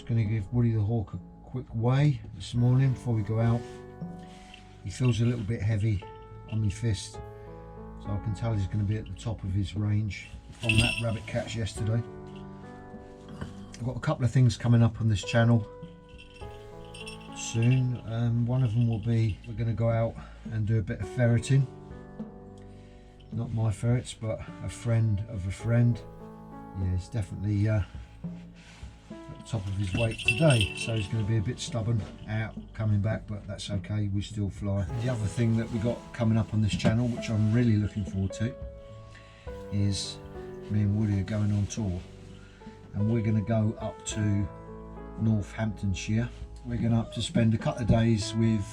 Going to give Woody the hawk a quick weigh this morning before we go out. He feels a little bit heavy on my fist, so I can tell he's going to be at the top of his range from that rabbit catch yesterday. I've got a couple of things coming up on this channel soon. One of them will be, we're going to go out and do a bit of ferreting. Not my ferrets, but a friend of a friend. Yeah, he's definitely at the top of his weight today, so he's going to be a bit stubborn out coming back, but that's okay, we still fly. The other thing that we got coming up on this channel, which I'm really looking forward to, is me and Woody are going on tour, and we're going to go up to Northamptonshire. We're going up to spend a couple of days with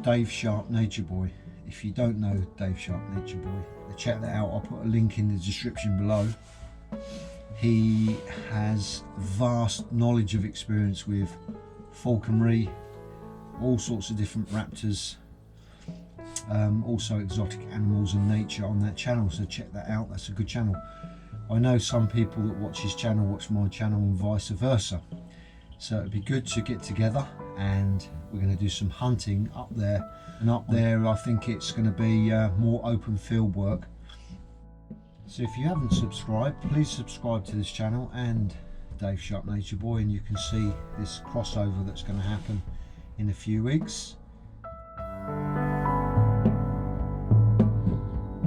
Dave Sharp, Nature Boy. If you don't know Dave Sharp, Nature Boy, check that out. I'll put a link in the description below. He has vast knowledge of experience with falconry, all sorts of different raptors, also exotic animals and nature on that channel, so check that out. That's a good channel. I know some people that watch his channel watch my channel and vice versa, so it'd be good to get together, and we're going to do some hunting up there. And up there I think it's going to be more open field work. So if you haven't subscribed, please subscribe to this channel and Dave Sharp Nature Boy, and you can see this crossover that's going to happen in a few weeks.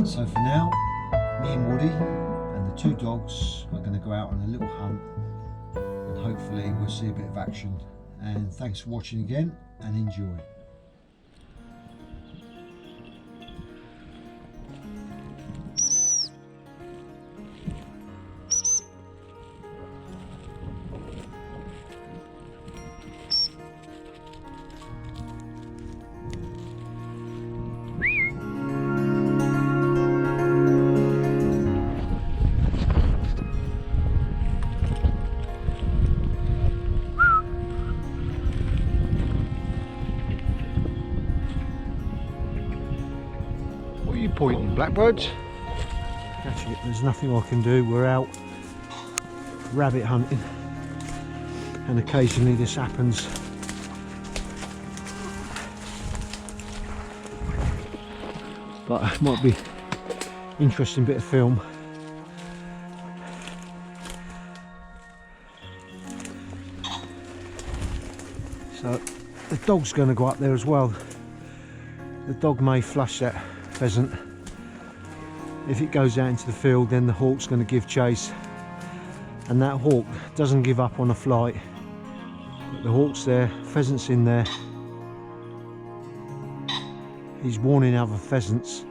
So for now, me and Woody and the two dogs are going to go out on a little hunt, and hopefully we'll see a bit of action. And thanks for watching again, and enjoy. What are you pointing, blackbirds? That's it, there's nothing I can do. We're out rabbit hunting, and occasionally this happens. But it might be interesting bit of film. So the dog's going to go up there as well. The dog may flush that pheasant. If it goes out into the field, then the hawk's going to give chase, and that hawk doesn't give up on a flight. The hawk's there, pheasant's in there, he's warning other pheasants.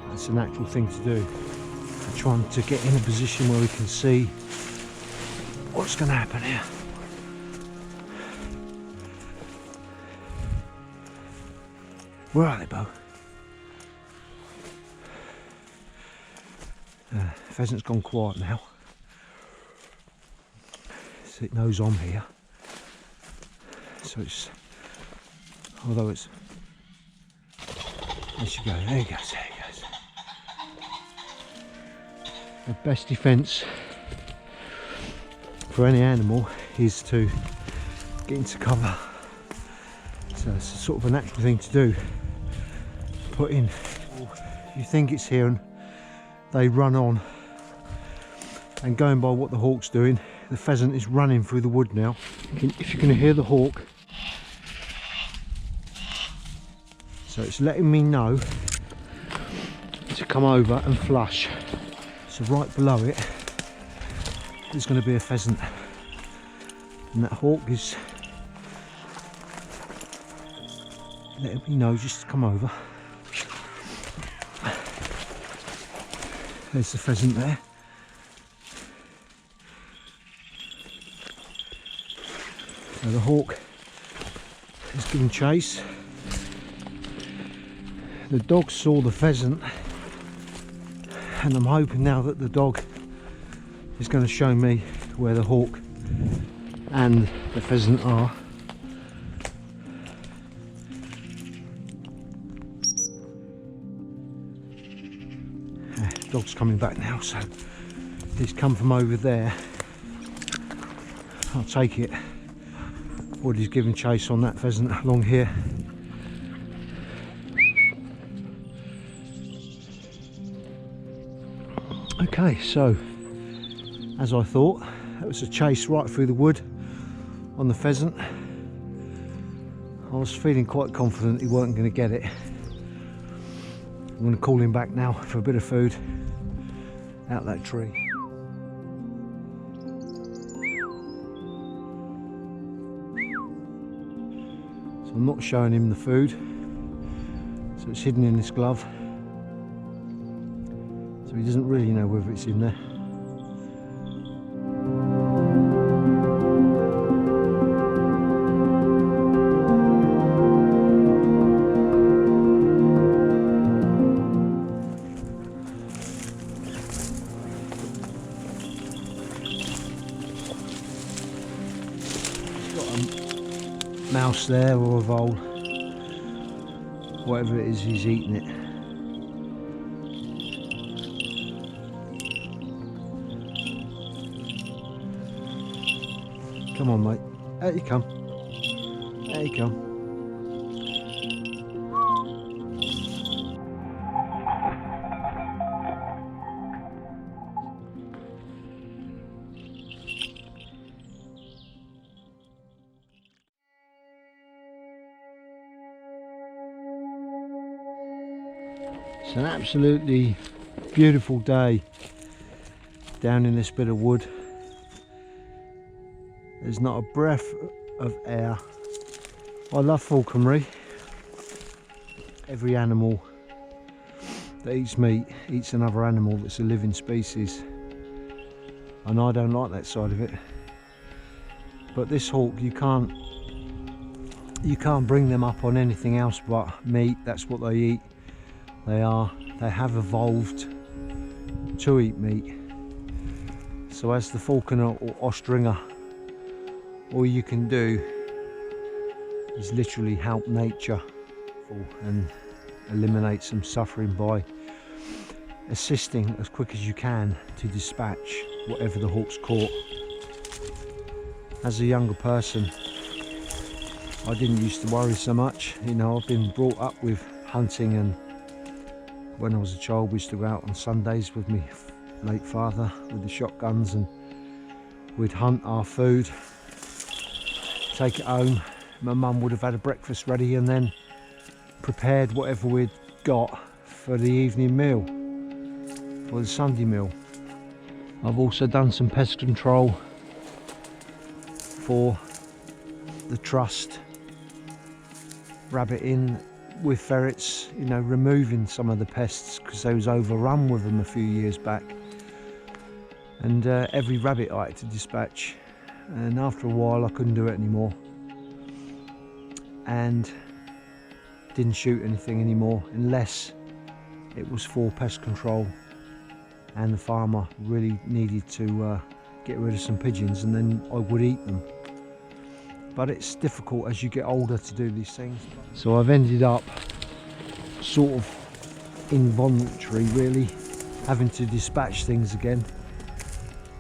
That's a natural thing to do. We're trying to get in a position where we can see what's going to happen here. Where are they, Bo? Pheasant's gone quiet now, so it knows I'm here. So it's, although it's, there she goes, there he goes, there he goes. The best defence for any animal is to get into cover. So it's sort of a natural thing to do. Put in, you think it's here, and they run on. And going by what the hawk's doing, the pheasant is running through the wood now. If you can hear the hawk, so it's letting me know to come over and flush. So right below it, there's going to be a pheasant, and that hawk is letting me know just to come over. There's the pheasant there. So the hawk is giving chase. The dog saw the pheasant, and I'm hoping now that the dog is going to show me where the hawk and the pheasant are. dog's coming back now, so he's come from over there. I'll take it. Woody's giving chase on that pheasant along here. Okay, so as I thought, it was a chase right through the wood on the pheasant. I was feeling quite confident he weren't going to get it. I'm going to call him back now for a bit of food out that tree. So I'm not showing him the food, so it's hidden in this glove, so he doesn't really know whether it's in there. Mouse there, or a vole, whatever it is, he's eating it. Come on, mate, out you come, out you come. It's an absolutely beautiful day down in this bit of wood. There's not a breath of air. I love falconry. Every animal that eats meat eats another animal that's a living species, and I don't like that side of it. But this hawk, you can't bring them up on anything else but meat. That's what they eat. They have evolved to eat meat. So as the falconer or ostringer, all you can do is literally help nature and eliminate some suffering by assisting as quick as you can to dispatch whatever the hawk's caught. As a younger person, I didn't used to worry so much. You know, I've been brought up with hunting, and when I was a child we used to go out on Sundays with my late father with the shotguns, and we'd hunt our food, take it home. My mum would have had a breakfast ready and then prepared whatever we'd got for the evening meal, for the Sunday meal. I've also done some pest control for the trust, rabbit in with ferrets, you know, removing some of the pests because they was overrun with them a few years back, and every rabbit I had to dispatch, and after a while I couldn't do it anymore and didn't shoot anything anymore unless it was for pest control and the farmer really needed to get rid of some pigeons, and then I would eat them. But it's difficult as you get older to do these things. So I've ended up sort of involuntary, really, having to dispatch things again,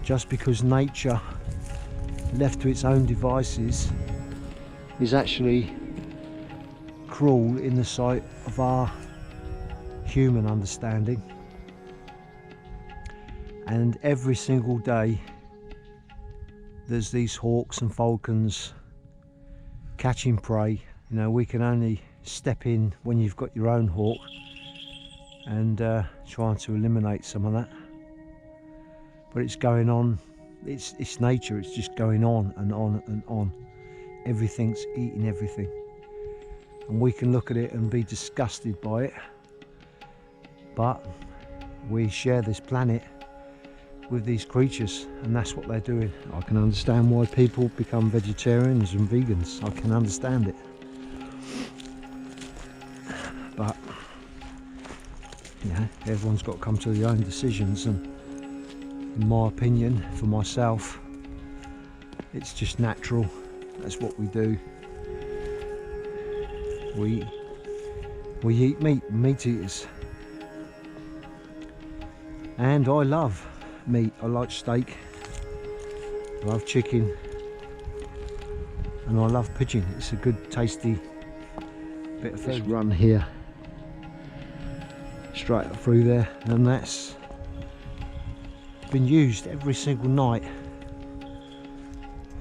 just because nature, left to its own devices, is actually cruel in the sight of our human understanding. And every single day there's these hawks and falcons catching prey. You know, we can only step in when you've got your own hawk and trying to eliminate some of that. But it's going on, it's nature, it's just going on and on and on. Everything's eating everything, and we can look at it and be disgusted by it, but we share this planet with these creatures, and that's what they're doing. I can understand why people become vegetarians and vegans. I can understand it, but you know, everyone's got to come to their own decisions, and in my opinion, for myself, it's just natural. That's what we do. We eat meat, meat eaters. And I love meat. I like steak, I love chicken, and I love pigeon. It's a good tasty bit of food. This run here straight up through there, and that's been used every single night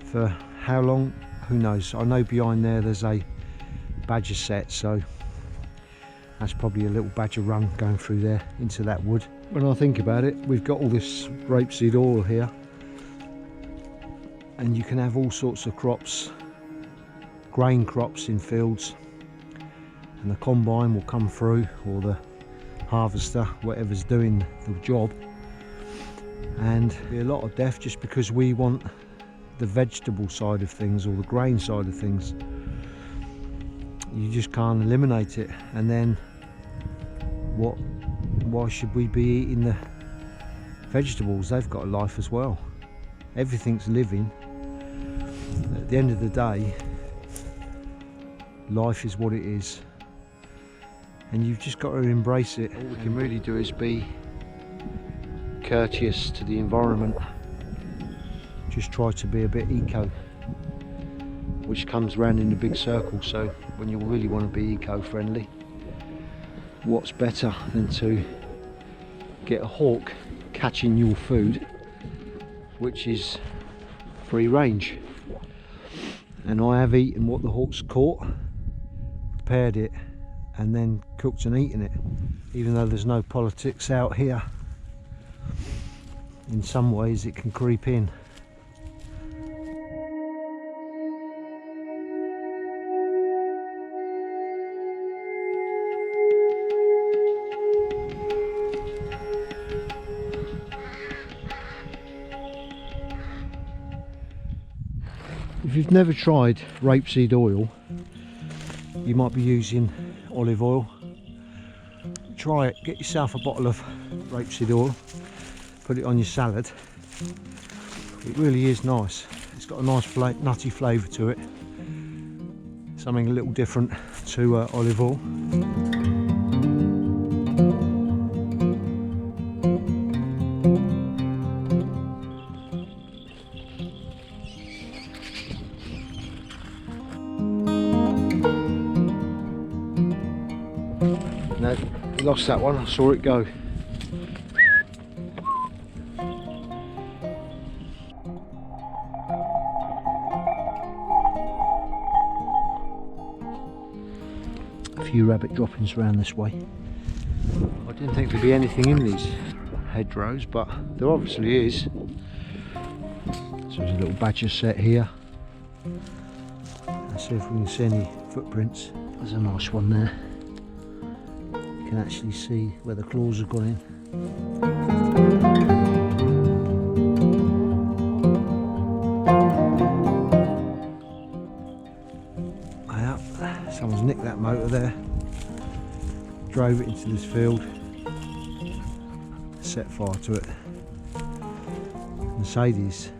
for how long, who knows. I know behind there's a badger set, so that's probably a little badger run going through there into that wood. When I think about it, we've got all this rapeseed oil here, and you can have all sorts of crops, grain crops in fields, and the combine will come through, or the harvester, whatever's doing the job, and there'll be a lot of death just because we want the vegetable side of things or the grain side of things. You just can't eliminate it. And then why should we be eating the vegetables? They've got a life as well. Everything's living. At the end of the day, life is what it is, and you've just got to embrace it. All we can really do is be courteous to the environment. Just try to be a bit eco, which comes round in a big circle. So when you really want to be eco-friendly, what's better than to get a hawk catching your food, which is free range. And I have eaten what the hawk's caught, prepared it, and then cooked and eaten it. Even though there's no politics out here, in some ways it can creep in. If you've never tried rapeseed oil, you might be using olive oil. Try it, get yourself a bottle of rapeseed oil, put it on your salad. It really is nice. It's got a nice nutty flavour to it, something a little different to olive oil. No, lost that one, I saw it go. A few rabbit droppings around this way. I didn't think there'd be anything in these hedgerows, but there obviously is. So there's a little badger set here. Let's see if we can see any footprints. There's a nice one there. You can actually see where the claws have gone in. Yep, someone's nicked that motor there, drove it into this field, set fire to it. Mercedes.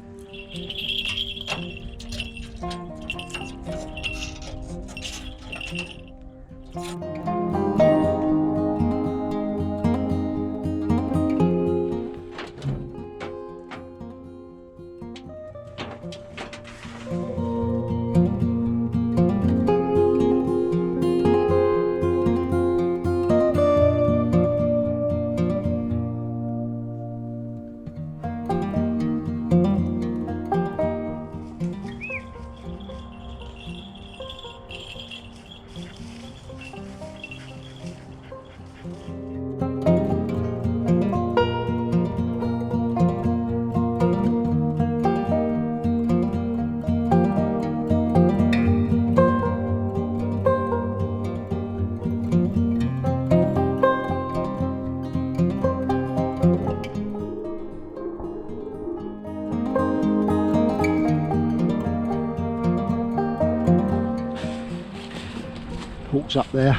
Hawk's up there.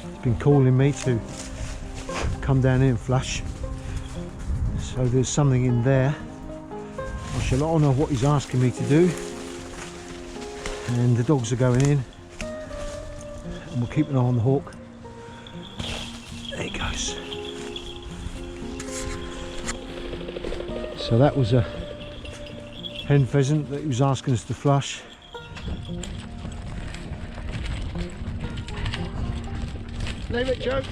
He's been calling me to come down here and flush. So there's something in there. I shall honour what he's asking me to do. And the dogs are going in. And we'll keep an eye on the hawk. There he goes. So that was a hen pheasant that he was asking us to flush. Leave it, Joe.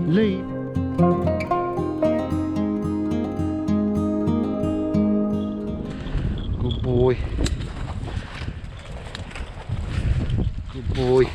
Leave. Good boy. Good boy.